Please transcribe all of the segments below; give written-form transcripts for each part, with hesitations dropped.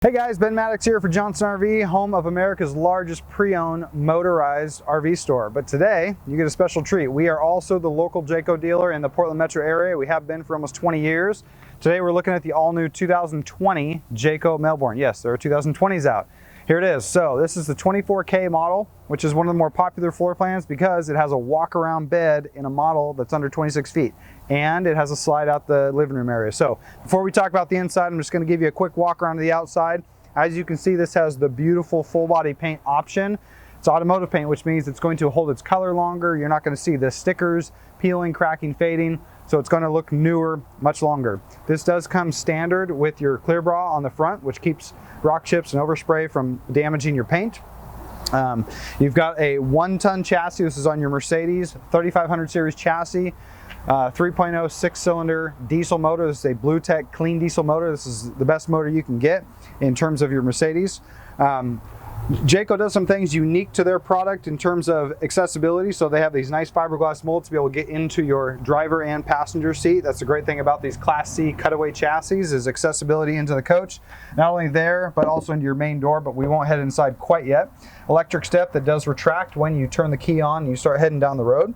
Hey guys, Ben Maddox here for Johnson RV, home of America's largest pre-owned motorized RV store. But today, you get a special treat. We are also the local Jayco dealer in the Portland metro area. We have been for almost 20 years. Today we're looking at the all-new 2020 Jayco Melbourne. Yes, there are 2020s out. Here it is. So this is the 24K model, which is one of the more popular floor plans because it has a walk-around bed in a model that's under 26 feet. And it has a slide out the living room area. So before we talk about the inside, I'm just going to give you a quick walk around to the outside. As you can see, this has the beautiful full body paint option. It's automotive paint, which means it's going to hold its color longer. You're not going to see the stickers peeling, cracking, fading. So it's going to look newer, much longer. This does come standard with your clear bra on the front, which keeps rock chips and overspray from damaging your paint. You've got a 1-ton chassis. This is on your Mercedes 3500 series chassis. 3.0 6-cylinder diesel motor. This is a Blue Tech clean diesel motor. This is the best motor you can get in terms of your Mercedes. Jayco does some things unique to their product in terms of accessibility. So they have these nice fiberglass molds to be able to get into your driver and passenger seat. That's the great thing about these Class C cutaway chassis is accessibility into the coach. Not only there, but also into your main door, but we won't head inside quite yet. Electric step that does retract when you turn the key on and you start heading down the road.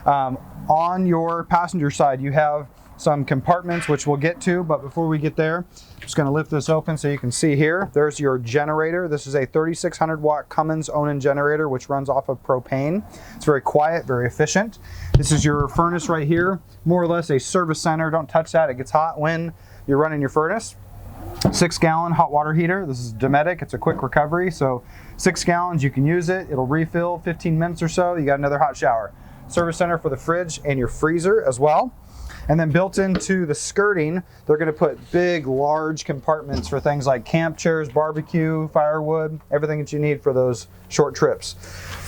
On your passenger side, you have some compartments, which we'll get to, but before we get there, I'm just going to lift this open so you can see here. There's your generator. This is a 3600 watt Cummins Onan generator, which runs off of propane. It's very quiet, very efficient. This is your furnace right here, more or less a service center. Don't touch that, it gets hot when you're running your furnace. 6-gallon hot water heater. This is Dinette. It's a quick recovery, so 6 gallons, you can use it. It'll refill 15 minutes or so. You got another hot shower. Service center for the fridge and your freezer as well. And then built into the skirting, they're going to put big, large compartments for things like camp chairs, barbecue, firewood, everything that you need for those short trips.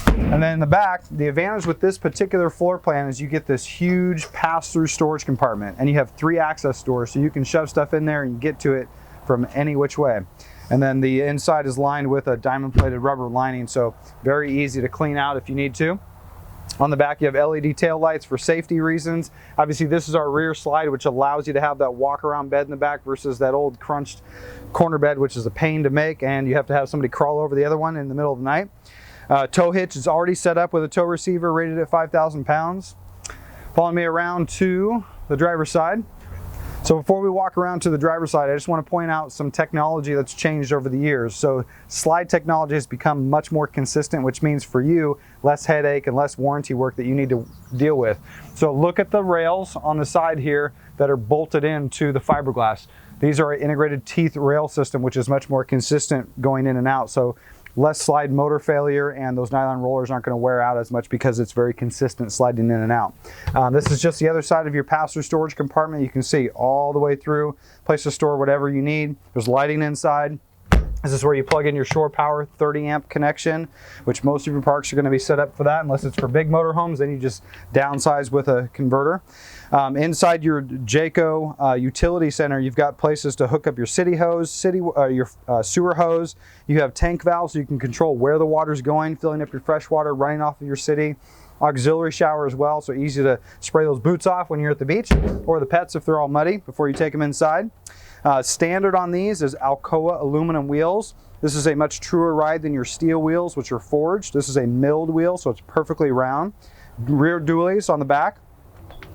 And then in the back, the advantage with this particular floor plan is you get this huge pass-through storage compartment, and you have 3 access doors, so you can shove stuff in there and get to it from any which way. And then the inside is lined with a diamond-plated rubber lining, so very easy to clean out if you need to. On the back, you have LED tail lights for safety reasons. Obviously, this is our rear slide, which allows you to have that walk-around bed in the back versus that old crunched corner bed, which is a pain to make, and you have to have somebody crawl over the other one in the middle of the night. Tow hitch is already set up with a tow receiver rated at 5,000 pounds. Following me around to the driver's side. So before we walk around to the driver's side, I just want to point out some technology that's changed over the years. So slide technology has become much more consistent, which means for you, less headache and less warranty work that you need to deal with. So look at the rails on the side here that are bolted into the fiberglass. These are an integrated teeth rail system, which is much more consistent going in and out. So less slide motor failure, and those nylon rollers aren't going to wear out as much because it's very consistent sliding in and out. This is just the other side of your pass-through storage compartment. You can see all the way through, place to store whatever you need. There's lighting inside. This is where you plug in your shore power 30 amp connection, which most of your parks are going to be set up for that. Unless it's for big motorhomes, then you just downsize with a converter. Inside your Jayco utility center, you've got places to hook up your city hose, your sewer hose. You have tank valves so you can control where the water's going, filling up your fresh water, running off of your city. Auxiliary shower as well, so easy to spray those boots off when you're at the beach, or the pets if they're all muddy before you take them inside. Standard on these is Alcoa aluminum wheels. This is a much truer ride than your steel wheels, which are forged. This is a milled wheel, so it's perfectly round. Rear dualies on the back.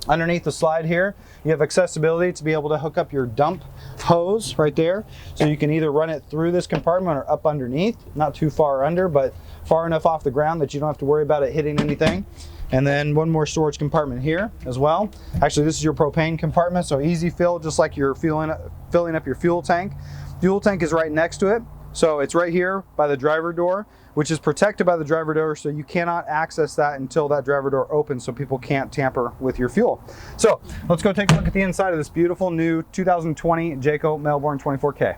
Underneath the slide here, you have accessibility to be able to hook up your dump hose right there. So you can either run it through this compartment or up underneath, not too far under, but far enough off the ground that you don't have to worry about it hitting anything. And then one more storage compartment here as well. Actually, this is your propane compartment, so easy fill, just like you're filling up your fuel tank. Fuel tank is right next to it. So it's right here by the driver door, which is protected by the driver door, so you cannot access that until that driver door opens, so people can't tamper with your fuel. So let's go take a look at the inside of this beautiful new 2020 Jayco Melbourne 24K.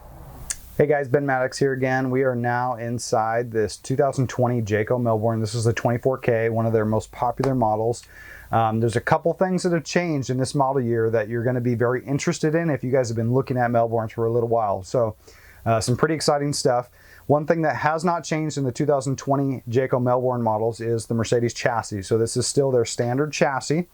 Hey guys, Ben Maddox here again. We are now inside this 2020 Jayco Melbourne. This is the 24K, one of their most popular models. There's a couple things that have changed in this model year that you're going to be very interested in if you guys have been looking at Melbournes for a little while. So some pretty exciting stuff. One thing that has not changed in the 2020 Jayco Melbourne models is the Mercedes chassis. So this is still their standard chassis.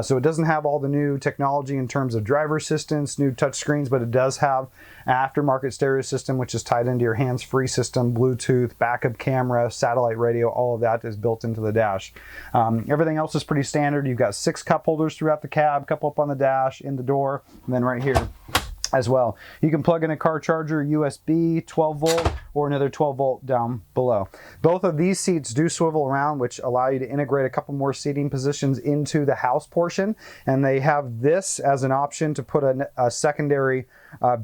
So it doesn't have all the new technology in terms of driver assistance, new touch screens, but it does have aftermarket stereo system, which is tied into your hands-free system, Bluetooth, backup camera, satellite radio, all of that is built into the dash. Everything else is pretty standard. You've got 6 cup holders throughout the cab, couple up on the dash, in the door, and then right here as well. You can plug in a car charger, USB, 12 volt, or another 12 volt down below. Both of these seats do swivel around, which allow you to integrate a couple more seating positions into the house portion. And they have this as an option to put a secondary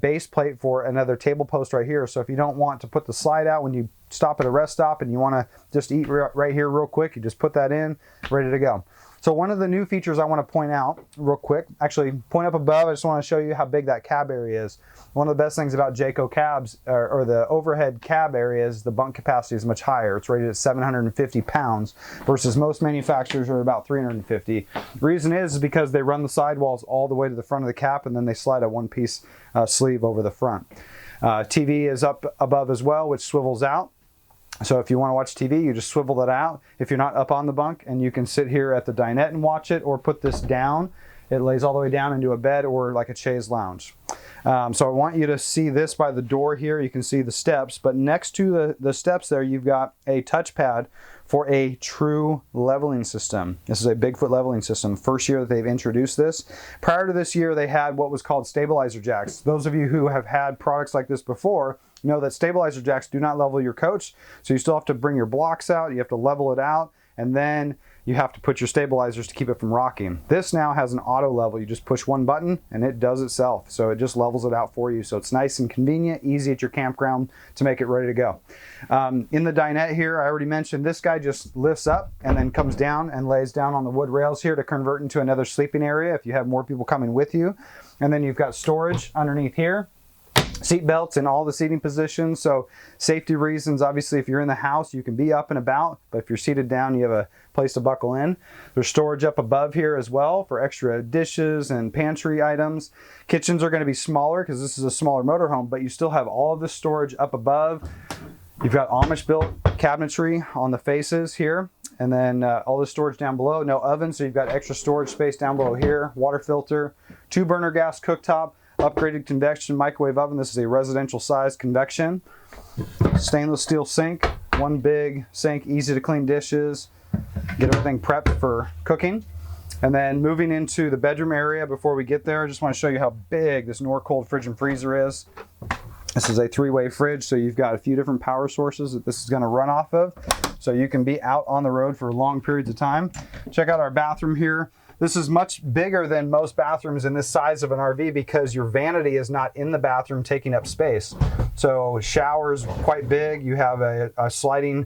base plate for another table post right here. So if you don't want to put the slide out when you stop at a rest stop and you want to just eat right here real quick, you just put that in, ready to go. So one of the new features I want to point out real quick, actually point up above, I just want to show you how big that cab area is. One of the best things about Jayco cabs, or the overhead cab area, is the bunk capacity is much higher. It's rated at 750 pounds versus most manufacturers are about 350. The reason is because they run the sidewalls all the way to the front of the cap and then they slide a one-piece sleeve over the front. TV is up above as well, which swivels out. So if you want to watch TV, you just swivel that out. If you're not up on the bunk, and you can sit here at the dinette and watch it, or put this down. It lays all the way down into a bed or like a chaise lounge. So I want you to see this by the door here. You can see the steps, but next to the steps there, you've got a touchpad for a true leveling system. This is a Bigfoot leveling system. First year that they've introduced this. Prior to this year, they had what was called stabilizer jacks. Those of you who have had products like this before know that stabilizer jacks do not level your coach. So you still have to bring your blocks out, you have to level it out, and then you have to put your stabilizers to keep it from rocking. This now has an auto level. You just push one button and it does itself. So it just levels it out for you. So it's nice and convenient, easy at your campground to make it ready to go. In the dinette here, I already mentioned this guy just lifts up and then comes down and lays down on the wood rails here to convert into another sleeping area if you have more people coming with you. And then you've got storage underneath here. Seat belts in all the seating positions. So safety reasons, obviously if you're in the house, you can be up and about, but if you're seated down, you have a place to buckle in. There's storage up above here as well for extra dishes and pantry items. Kitchens are going to be smaller because this is a smaller motorhome, but you still have all of this storage up above. You've got Amish built cabinetry on the faces here. And then all the storage down below. No oven, so you've got extra storage space down below here. Water filter, 2 burner gas cooktop, upgraded convection microwave oven. This is a residential size convection. Stainless steel sink, one big sink, easy to clean dishes, get everything prepped for cooking. And then moving into the bedroom area, before we get there, I just want to show you how big this Norcold fridge and freezer is. This is a 3-way fridge, so you've got a few different power sources that this is going to run off of. So you can be out on the road for long periods of time. Check out our bathroom here. This is much bigger than most bathrooms in this size of an RV because your vanity is not in the bathroom taking up space. So shower's quite big. You have a sliding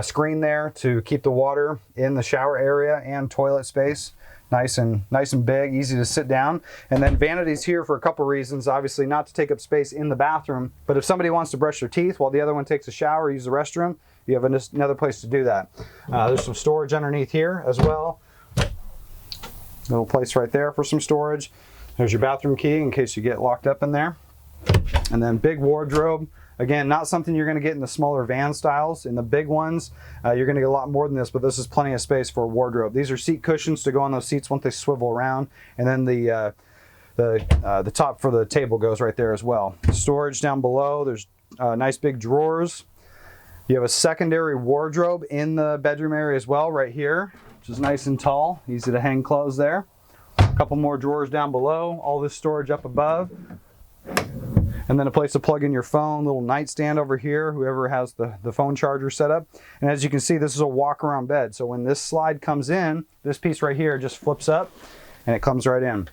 screen there to keep the water in the shower area and toilet space. Nice and big, easy to sit down. And then vanities here for a couple reasons. Obviously not to take up space in the bathroom, but if somebody wants to brush their teeth while the other one takes a shower, use the restroom, you have another place to do that. There's some storage underneath here as well. Little place right there for some storage. There's your bathroom key in case you get locked up in there. And then big wardrobe. Again, not something you're going to get in the smaller van styles. In the big ones, you're going to get a lot more than this, but this is plenty of space for a wardrobe. These are seat cushions to go on those seats once they swivel around. And then the top for the table goes right there as well. Storage down below. There's nice big drawers. You have a secondary wardrobe in the bedroom area as well, right here, which is nice and tall, easy to hang clothes there. A couple more drawers down below, all this storage up above. And then a place to plug in your phone, little nightstand over here, whoever has the phone charger set up. And as you can see, this is a walk around bed. So when this slide comes in, this piece right here just flips up and it comes right in.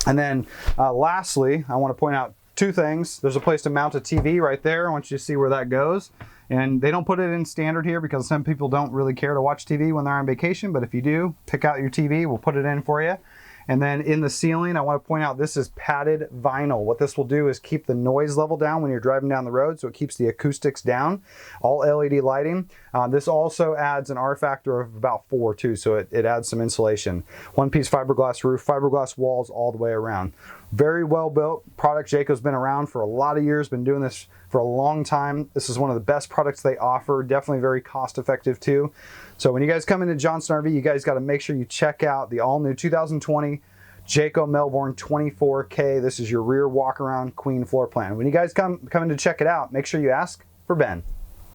And then lastly, I want to point out 2 things. There's a place to mount a TV right there. I want you to see where that goes. And they don't put it in standard here because some people don't really care to watch TV when they're on vacation, but if you do, pick out your TV, we'll put it in for you. And then in the ceiling, I want to point out this is padded vinyl. What this will do is keep the noise level down when you're driving down the road, so it keeps the acoustics down. All LED lighting. This also adds an R factor of about 4 too, so it adds some insulation. One-piece fiberglass roof, fiberglass walls all the way around. Very well built product. Jayco's been around for a lot of years, been doing this for a long time. This is one of the best products they offer. Definitely very cost effective too. So when you guys come into Johnson RV, you guys got to make sure you check out the all new 2020 Jayco Melbourne 24K. This is your rear walk around queen floor plan. When you guys come in to check it out, make sure you ask for Ben.